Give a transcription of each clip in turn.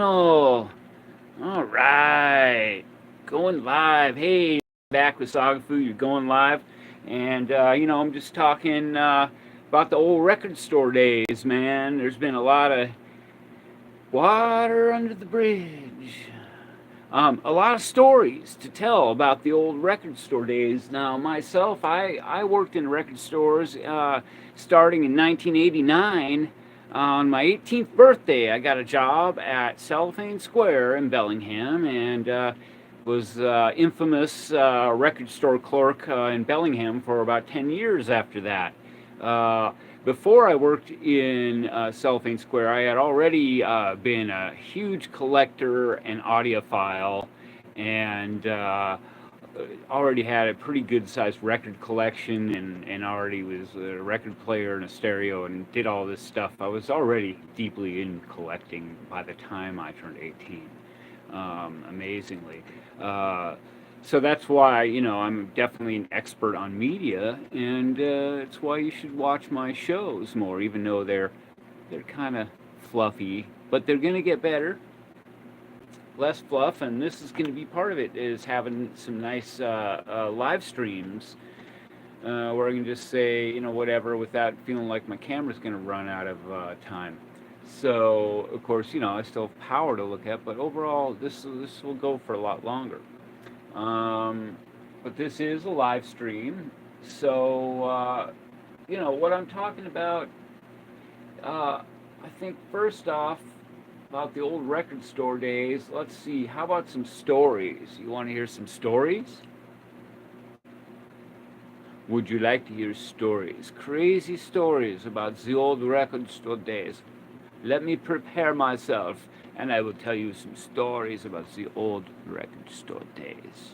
Oh, all right. Going live. Hey, back with SAGAFOO. You're going live. And, I'm just talking about the old record store days, man. There's been a lot of water under the bridge. A lot of stories to tell about the old record store days. Now, myself, I worked in record stores starting in 1989. On my 18th birthday, I got a job at Cellophane Square in Bellingham and was infamous record store clerk in Bellingham for about 10 years after that. Uh, Before I worked in Cellophane Square, I had already been a huge collector and audiophile, and already had a pretty good sized record collection, and already was a record player and a stereo and did all this stuff. I was already deeply in collecting by the time I turned 18, amazingly. Uh, so that's why, I'm definitely an expert on media, and it's why you should watch my shows more, even though they're kind of fluffy, but they're gonna get better, less fluff, and this is gonna be part of it. Is having some nice live streams where I can just say, whatever, without feeling like my camera's gonna run out of time. So of course, I still have power to look at, but overall, this will go for a lot longer. Um, but this is a live stream, so what I'm talking about. I think first off, about the old record store days. Let's see. How about some stories? You want to hear some stories? Would you like to hear stories? Crazy stories about the old record store days. Let me prepare myself, and I will tell you some stories about the old record store days.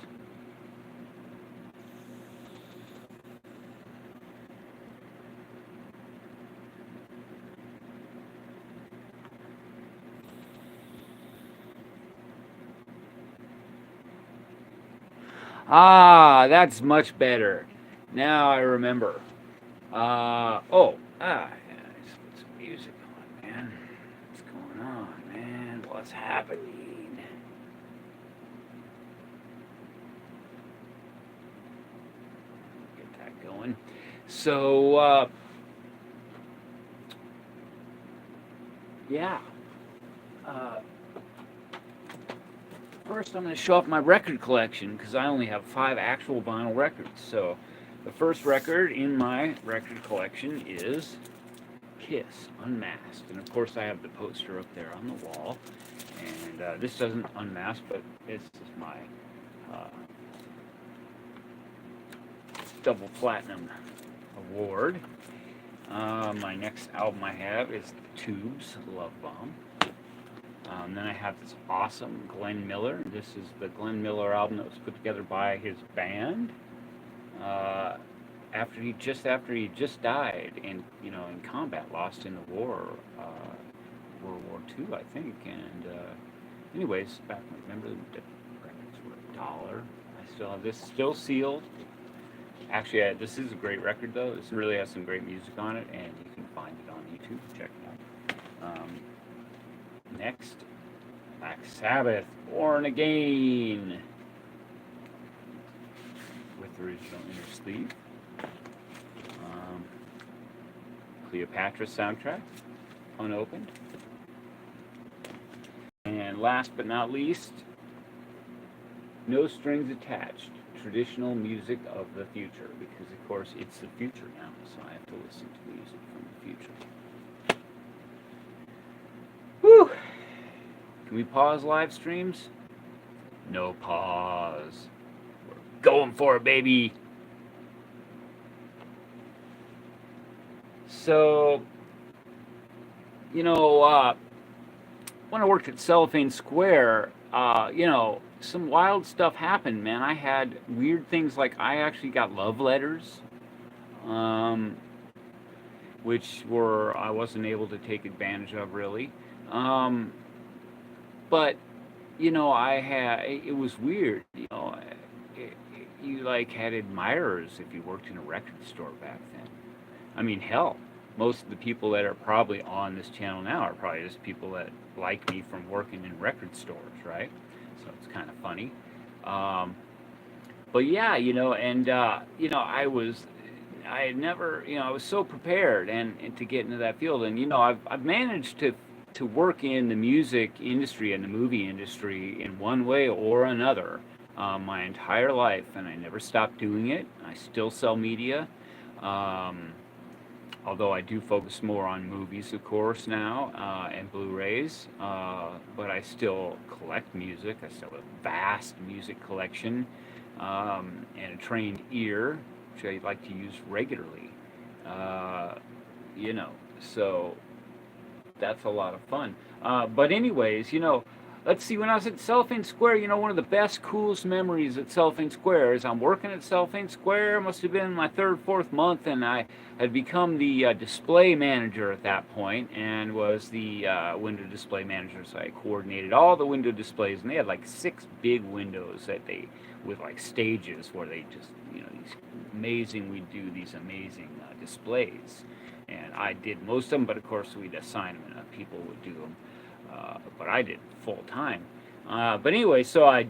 Ah, that's much better. Now I remember. Yeah, let's put some music on, man. What's going on, man? What's happening? Get that going. So, yeah. Uh, First, I'm going to show off my record collection because I only have 5 actual vinyl records. So, the first record in my record collection is Kiss Unmasked. And of course, I have the poster up there on the wall. And this doesn't unmask, but this is my uh, double platinum award. My next album I have is Tubes Love Bomb. Then I have this awesome Glenn Miller. This is the Glenn Miller album that was put together by his band uh, after he just died in combat, lost in the war, World War II, I think. And anyways, back when remember the records were $1. I still have this, still sealed. Actually, this is a great record though. This really has some great music on it, and you can find it on YouTube. Check it out. Next, Black Sabbath, Born Again, with the original inner sleeve. Cleopatra soundtrack, unopened. And last but not least, No Strings Attached, traditional music of the future, because of course it's the future now, so I have to listen to music from the future. Whew! Can we pause live streams? No pause. We're going for it, baby. So, when I worked at Cellophane Square, some wild stuff happened, man. I had weird things like I actually got love letters, um, which were I wasn't able to take advantage of really. Um, but I had it was weird. You like had admirers if you worked in a record store back then. I mean, hell, most of the people that are probably on this channel now are probably just people that like me from working in record stores, right? So it's kind of funny. Um, but yeah, and I had never, I was so prepared and to get into that field, and I've managed to work in the music industry and the movie industry in one way or another my entire life, and I never stopped doing it. I still sell media. Um, Although I do focus more on movies, of course, now and Blu-rays, but I still collect music. I still have a vast music collection and a trained ear, which I like to use regularly. Uh, you know, so that's a lot of fun. But anyways, let's see. When I was at Cellophane Square, one of the best, coolest memories at Cellophane Square is I'm working at Cellophane Square. Must have been my third, fourth month, and I had become the display manager at that point, and was the window display manager. So I coordinated all the window displays, and they had like 6 big windows with like stages where they just, we do these amazing displays. And I did most of them, but of course we'd assign them, and people would do them. But I did full time. But anyway, so I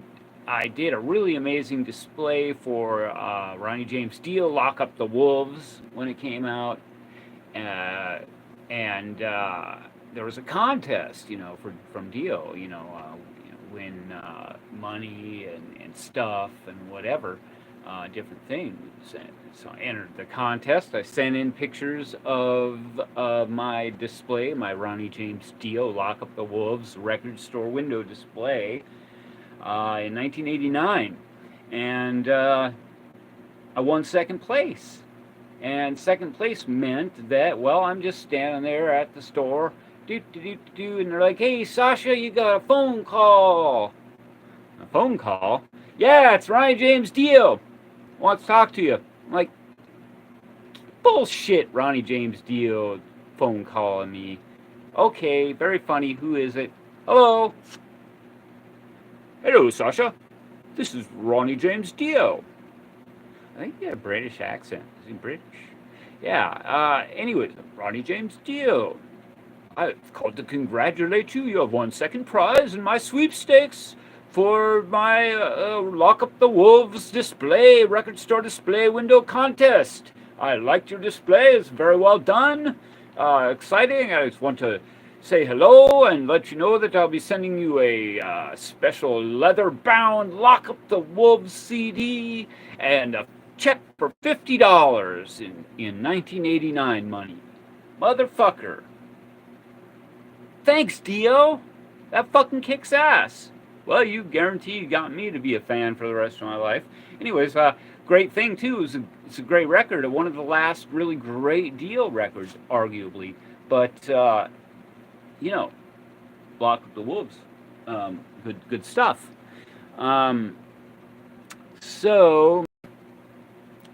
did a really amazing display for Ronnie James Dio, "Lock Up the Wolves" when it came out, and there was a contest, from Dio, win money and stuff and whatever, different things. And so I entered the contest. I sent in pictures of my display, my Ronnie James Dio "Lock Up the Wolves" record store window display in 1989, and I won second place. And second place meant that, well, I'm just standing there at the store, and they're like, "Hey, Sasha, you got a phone call." A phone call? "Yeah, it's Ronnie James Dio. Wants to talk to you." I'm like, "Bullshit, Ronnie James Dio phone calling me. Okay, very funny. Who is it? Hello." "Hello, Sasha. This is Ronnie James Dio." I think he had a British accent. Is he British? Yeah. Anyways, "Ronnie James Dio. I've called to congratulate you. You have won second prize in my sweepstakes for my Lock Up the Wolves display, record store display window contest. I liked your display. It's very well done. Exciting. I just want to say hello and let you know that I'll be sending you a special leather-bound Lock Up the Wolves CD and a check for $50 in 1989 money." Motherfucker. Thanks, Dio. That fucking kicks ass. Well, you guaranteed got me to be a fan for the rest of my life. Anyways, great thing too is it's a great record. One of the last really great Dio records, arguably. But Lock Up the Wolves, good stuff. So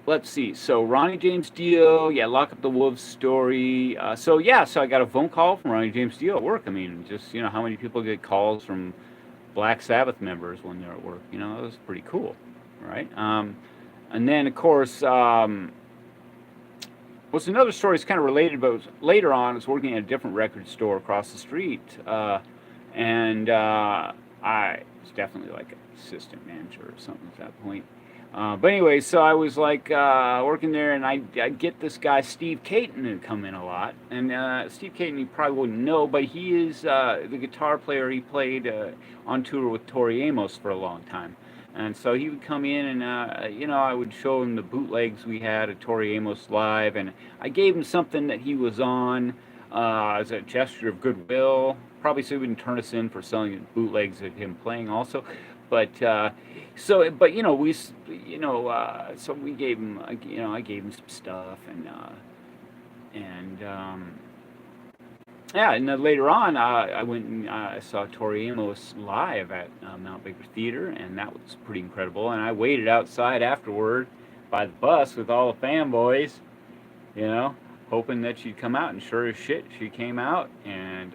let's see. So Ronnie James Dio, yeah, "Lock Up the Wolves" story. So I got a phone call from Ronnie James Dio at work. I mean, just how many people get calls from Black Sabbath members when they're at work? It was pretty cool, right? And then of course, what's another story is kind of related, but later on, I was working at a different record store across the street, and I was definitely like an assistant manager or something at that point. But anyway, so I was like working there, and I'd get this guy Steve Caton to come in a lot. And Steve Caton, you probably wouldn't know, but he is the guitar player. He played on tour with Tori Amos for a long time. And so he would come in, and I would show him the bootlegs we had at Tori Amos Live, and I gave him something that he was on as a gesture of goodwill. Probably so he wouldn't turn us in for selling bootlegs of him playing also. But so we gave him, I gave him some stuff, and yeah, and then later on, I went and I saw Tori Amos live at Mount Baker Theater, and that was pretty incredible. And I waited outside afterward by the bus with all the fanboys, hoping that she'd come out. And sure as shit, she came out, and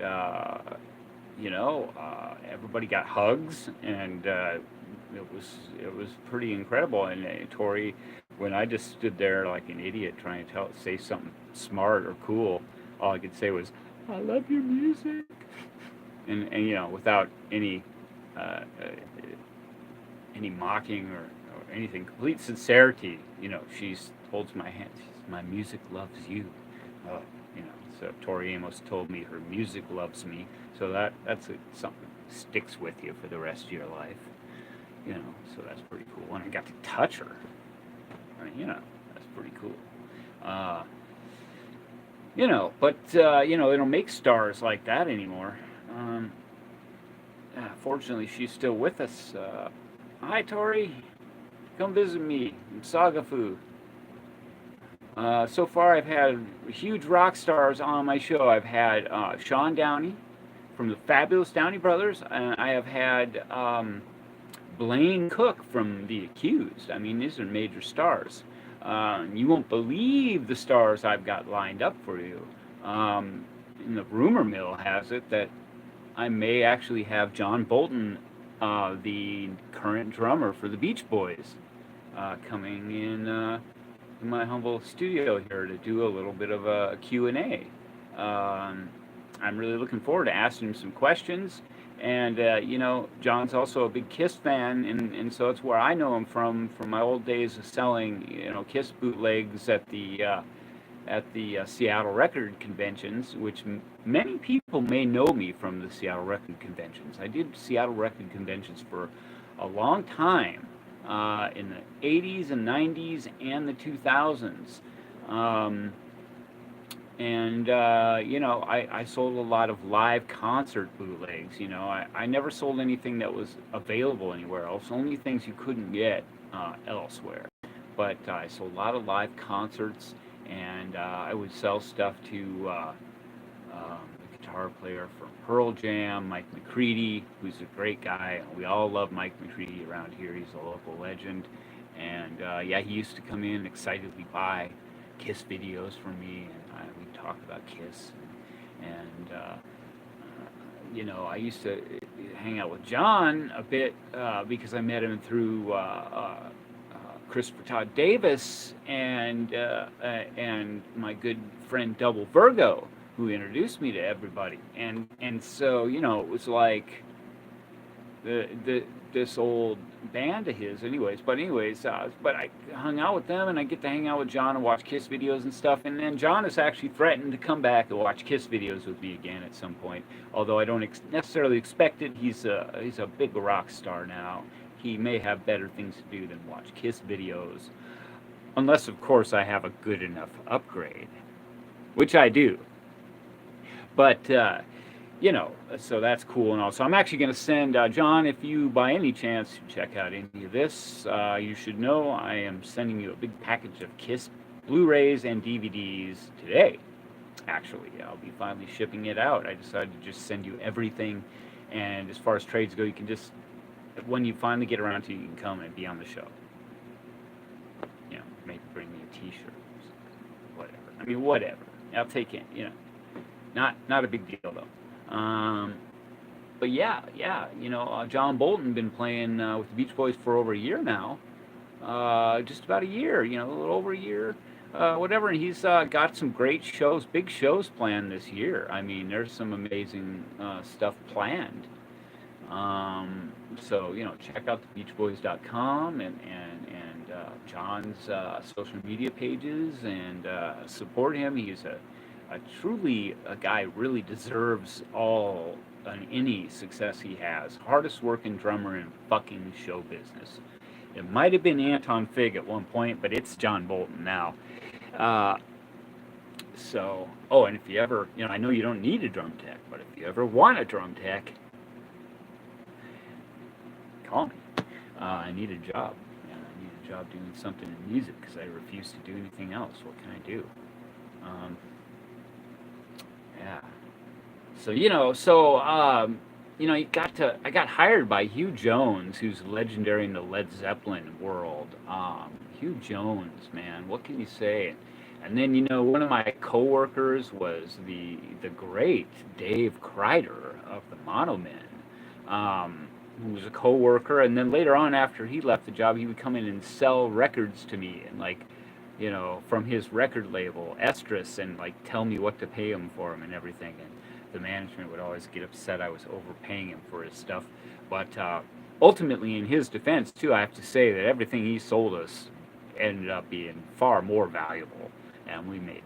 everybody got hugs, and it was pretty incredible. And Tori, when I just stood there like an idiot trying to say something smart or cool, all I could say was, "I love your music." and without uh, uh, any mocking or anything, complete sincerity. She holds my hand. She says, "My music loves you." Uh, you know, so Tori Amos told me her music loves me. So something that sticks with you for the rest of your life. So that's pretty cool. And I got to touch her. That's pretty cool. Uh, but they don't make stars like that anymore. Um, Fortunately, she's still with us. Hi, Tori. Come visit me in SAGAFOO. So far, I've had huge rock stars on my show. I've had Sean Downey from the Fabulous Downey Brothers, and I have had Blaine Cook from The Accused. I mean, these are major stars. You won't believe the stars I've got lined up for you. And the rumor mill has it that I may actually have John Bolton, the current drummer for the Beach Boys, coming in my humble studio here to do a little bit of a Q&A. I'm really looking forward to asking him some questions. And, John's also a big Kiss fan, and so it's where I know him from my old days of selling, Kiss bootlegs at the Seattle Record conventions, which many people may know me from the Seattle Record conventions. I did Seattle Record conventions for a long time, in the 80s and 90s and the 2000s. I sold a lot of live concert bootlegs. I never sold anything that was available anywhere else, only things you couldn't get elsewhere. But I sold a lot of live concerts, and I would sell stuff to the guitar player from Pearl Jam, Mike McCready, who's a great guy. We all love Mike McCready around here. He's a local legend. And he used to come in and excitedly buy Kiss videos from me, and we'd talk about Kiss. I used to hang out with John a bit because I met him through Christopher Todd Davis and my good friend Double Virgo, who introduced me to everybody. And so it was like this old band of his, but I hung out with them, and I get to hang out with John and watch Kiss videos and stuff. And then John has actually threatened to come back and watch Kiss videos with me again at some point. Although I don't necessarily expect it. He's a big rock star now. He may have better things to do than watch Kiss videos, unless of course I have a good enough upgrade, which I do. But so that's cool and all. So I'm actually going to send John, if you by any chance check out any of this, you should know I am sending you a big package of Kiss Blu-rays and DVDs today. Actually, I'll be finally shipping it out. I decided to just send you everything, and as far as trades go, you can just, when you finally get around to it, you can come and be on the show. Maybe bring me a T-shirt, whatever. I mean, whatever. I'll take it. Not a big deal though. But John Bolton been playing with the Beach Boys for over a year now, just about a year, a little over a year, whatever. And he's got some great shows, big shows planned this year. I mean, there's some amazing stuff planned. So check out thebeachboys.com and John's social media pages and support him. He's truly a guy who really deserves any success he has. Hardest working drummer in fucking show business. It might have been Anton Fig at one point, but it's John Bolton now. And if you ever, I know you don't need a drum tech, but if you ever want a drum tech, call me. I need a job. I need a job doing something in music because I refuse to do anything else. What can I do? Yeah. So I got hired by Hugh Jones, who's legendary in the Led Zeppelin world. Hugh Jones, man, what can you say? And then one of my coworkers was the great Dave Kreider of the Mono Men, who was a coworker. And then later on, after he left the job, he would come in and sell records to me and from his record label, Estrus, and tell me what to pay him for him and everything. the management would always get upset I was overpaying him for his stuff. But ultimately, in his defense, too, I have to say that everything he sold us ended up being far more valuable, and we made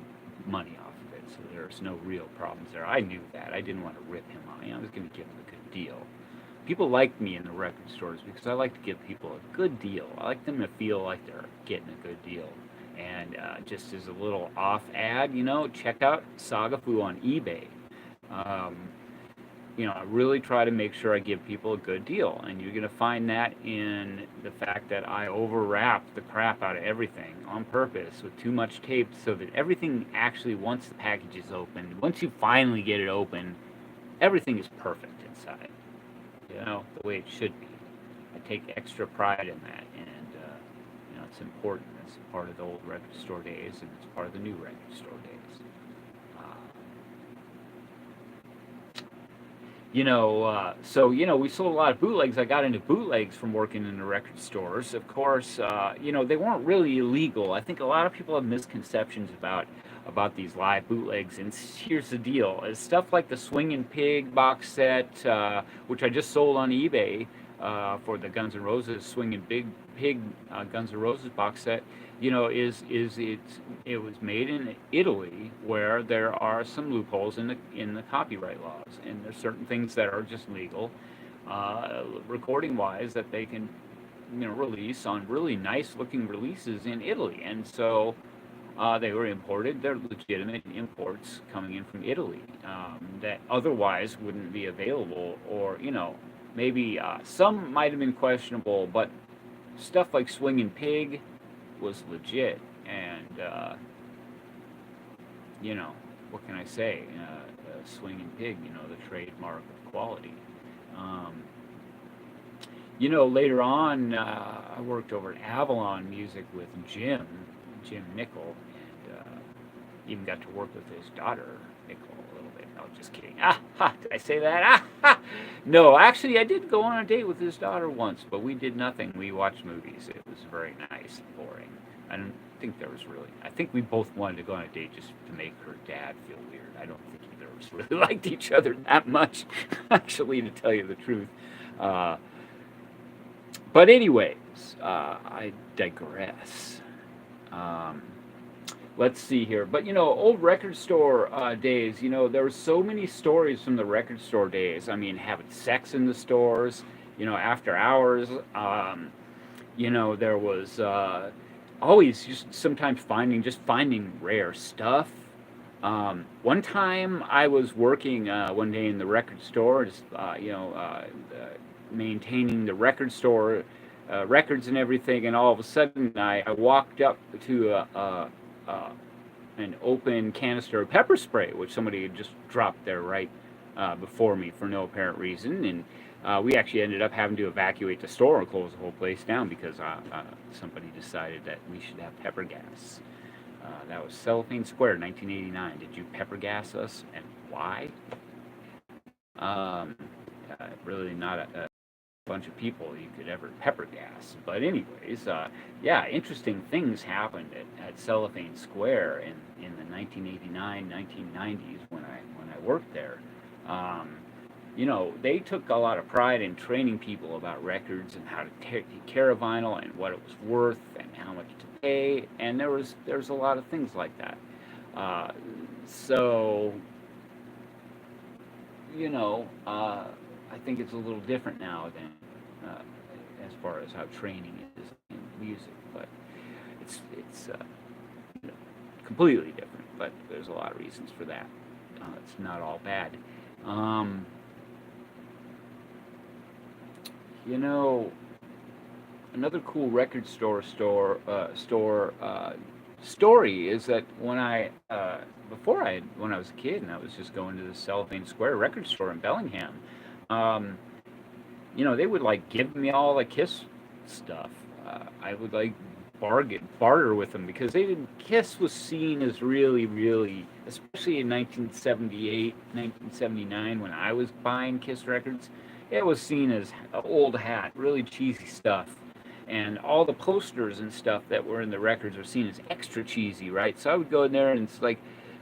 money off of it. So there's no real problems there. I knew that. I didn't want to rip him on. I was going to give him a good deal. People like me in the record stores because I like to give people a good deal. I like them to feel like they're getting a good deal. And just as a little off ad, check out SAGAFOO on eBay. Um, I really try to make sure I give people a good deal. And you're going to find that in the fact that I overwrap the crap out of everything on purpose with too much tape so that everything actually, once the package is opened, once you finally get it open, everything is perfect inside. The way it should be. I take extra pride in that, and it's important. It's part of the old record store days, and it's part of the new record store days. We sold a lot of bootlegs. I got into bootlegs from working in the record stores. Of course, they weren't really illegal. I think a lot of people have misconceptions about these live bootlegs. And here's the deal: is stuff like the Swingin' Pig box set, which I just sold on eBay for the Guns N' Roses Swingin' Pig Guns N' Roses box set. It was made in Italy, where there are some loopholes in the copyright laws, and there's certain things that are just legal, recording wise, that they can release on really nice looking releases in Italy. And so they were imported. They're legitimate imports coming in from Italy that otherwise wouldn't be available, or maybe some might have been questionable, but stuff like Swingin' Pig was legit. And what can I say? Swingin' Pig, the trademark of quality. Later on, I worked over at Avalon Music with Jim Nickel, and even got to work with his daughter, Nickel, a little bit. No, just kidding. Did I say that? No, actually, I did go on a date with his daughter once, but we did nothing. We watched movies. It was very nice and boring. I don't think there was really... I think we both wanted to go on a date just to make her dad feel weird. I don't think either of us really liked each other that much, actually, to tell you the truth. But anyways, I digress. Let's see here. But, old record store days, there were so many stories from the record store days. I mean, having sex in the stores, after hours. There was always just sometimes finding rare stuff. One time I was working one day in the record store, just, maintaining the record store records and everything, and all of a sudden I walked up to an open canister of pepper spray, which somebody had just dropped there right before me for no apparent reason, and we actually ended up having to evacuate the store and close the whole place down because somebody decided that we should have pepper gas. That was Cellophane Square, 1989. Did you pepper gas us, and why? Really not a bunch of people you could ever pepper gas. But anyways, interesting things happened at Cellophane Square in the 1989, 1990s when I worked there. They took a lot of pride in training people about records and how to take care of vinyl and what it was worth and how much to pay, and there's a lot of things like that. I think it's a little different now than as far as how training is in music, but it's completely different. But there's a lot of reasons for that. It's not all bad. Another cool record store story is that when I was a kid and I was just going to the Cellophane Square record store in Bellingham, they would give me all the Kiss stuff. I would barter with them because Kiss was seen as really, really, especially in 1978, 1979 when I was buying Kiss records, it was seen as old hat, really cheesy stuff. And all the posters and stuff that were in the records were seen as extra cheesy, right? So I would go in there and it's like,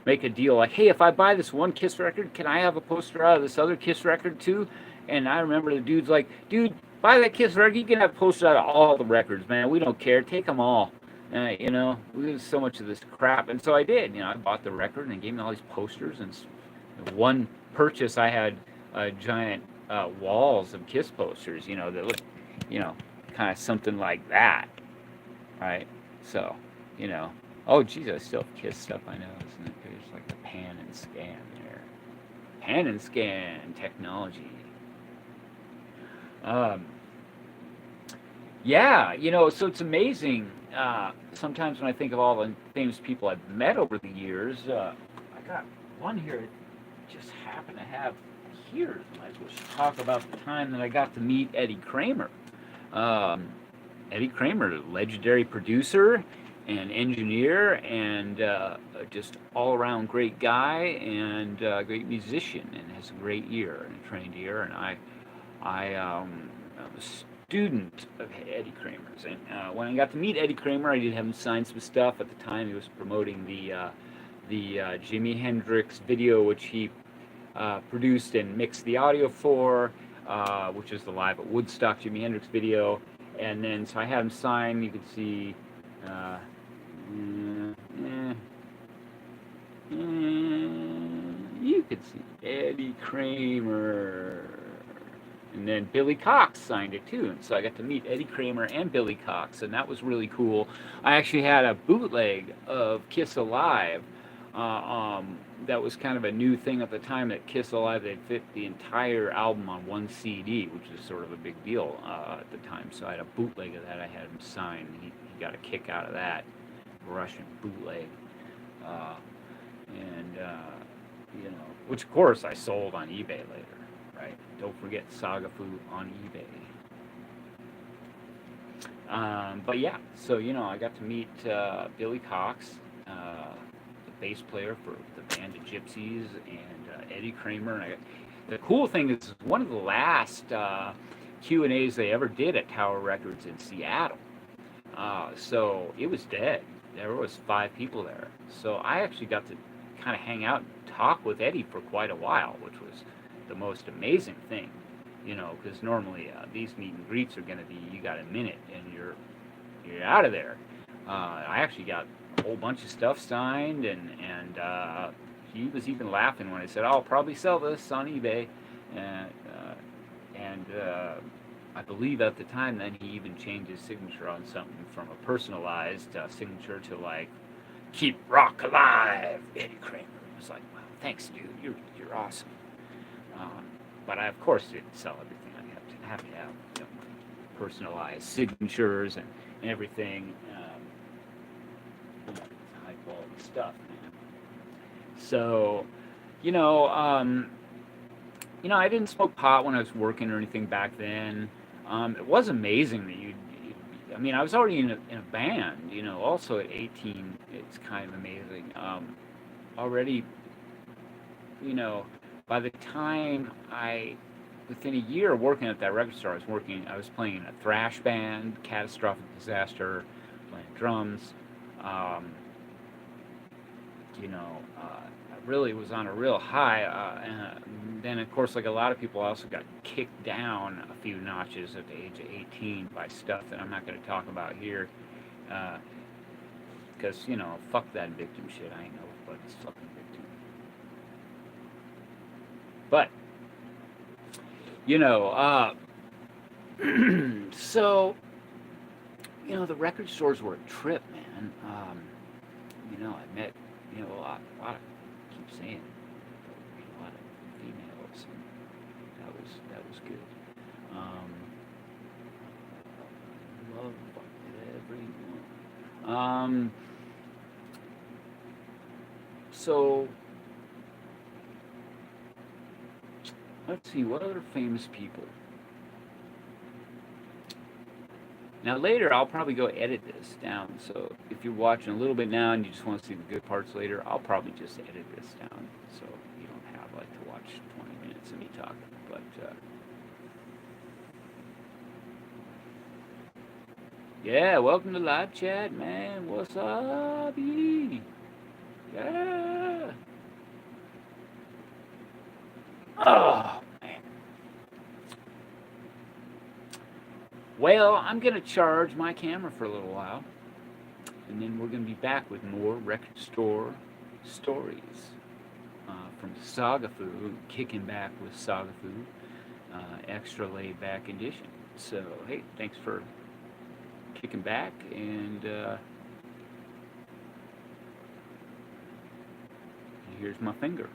make a deal like, hey, if I buy this one Kiss record, can I have a poster out of this other Kiss record too? And I remember the dude's like, dude, buy that Kiss record, you can have posters out of all the records, man. We don't care. Take them all. You know, there's so much of this crap. And so I did. You know, I bought the record and they gave me all these posters. And one purchase, I had giant walls of Kiss posters, you know, that looked, you know, kind of something like that. Right? So, you know, oh, geez, I still have Kiss stuff, I know, isn't it? There's like the pan and scan there. Pan and scan technology. Yeah, you know, so it's amazing. Sometimes when I think of all the famous people I've met over the years, I got one here that just happened to have here. Might as well talk about the time that I got to meet Eddie Kramer. Eddie Kramer, legendary producer and engineer, and just all-around great guy and great musician, and has a great ear and a trained ear. And I'm a student of Eddie Kramer's, and when I got to meet Eddie Kramer, I did have him sign some stuff. At the time, he was promoting the Jimi Hendrix video, which he produced and mixed the audio for, which is the Live at Woodstock Jimi Hendrix video. And then, so I had him sign. You could see, you could see Eddie Kramer. And then Billy Cox signed it too. And so I got to meet Eddie Kramer and Billy Cox, and that was really cool. I actually had a bootleg of Kiss Alive. That was kind of a new thing at the time, that Kiss Alive, they'd fit the entire album on one CD, which is sort of a big deal at the time. So I had a bootleg of that. I had him sign. He got a kick out of that, Russian bootleg. You know, which of course I sold on eBay later, right? Don't forget SAGAFOO on eBay. But yeah, so, you know, I got to meet Billy Cox, bass player for the band of Gypsies, and Eddie Kramer. And the cool thing is, one of the last Q&As they ever did at Tower Records in Seattle. So it was dead. There was 5 people there. So I actually got to kind of hang out and talk with Eddie for quite a while, which was the most amazing thing, you know, because normally these meet and greets are going to be, you got a minute and you're out of there. I actually got a whole bunch of stuff signed, and he was even laughing when I said, I'll probably sell this on eBay. And I believe at the time then he even changed his signature on something from a personalized signature to like, keep rock alive, Eddie Kramer. I was like, wow, thanks, dude, you're awesome. But I of course didn't sell everything. I have to have, you know, personalized signatures and everything. High quality stuff, man. So, you know, I didn't smoke pot when I was working or anything back then. It was amazing that I mean, I was already in a band, you know, also at 18. It's kind of amazing. Already, you know, by the time within a year of working at that record store, I was playing in a thrash band, Catastrophic Disaster, playing drums. You know, I really was on a real high. And then, of course, like a lot of people, I also got kicked down a few notches at the age of 18 by stuff that I'm not going to talk about here. Because, you know, fuck that victim shit. I ain't nobody's fucking victim. But, you know, so, you know, the record stores were a trip, man. You know, I met, you know, a lot of, I keep saying, a lot of females, and that was good. Love everyone. So, let's see, what other famous people? Now later, I'll probably go edit this down. So if you're watching a little bit now and you just want to see the good parts later, I'll probably just edit this down so you don't have like to watch 20 minutes of me talking. But yeah, welcome to live chat, man. What's up? Yeah. Oh, man. Well, I'm going to charge my camera for a little while, and then we're going to be back with more record store stories from SAGAFOO, kicking back with SAGAFOO, extra laid back edition. So, hey, thanks for kicking back, and here's my finger.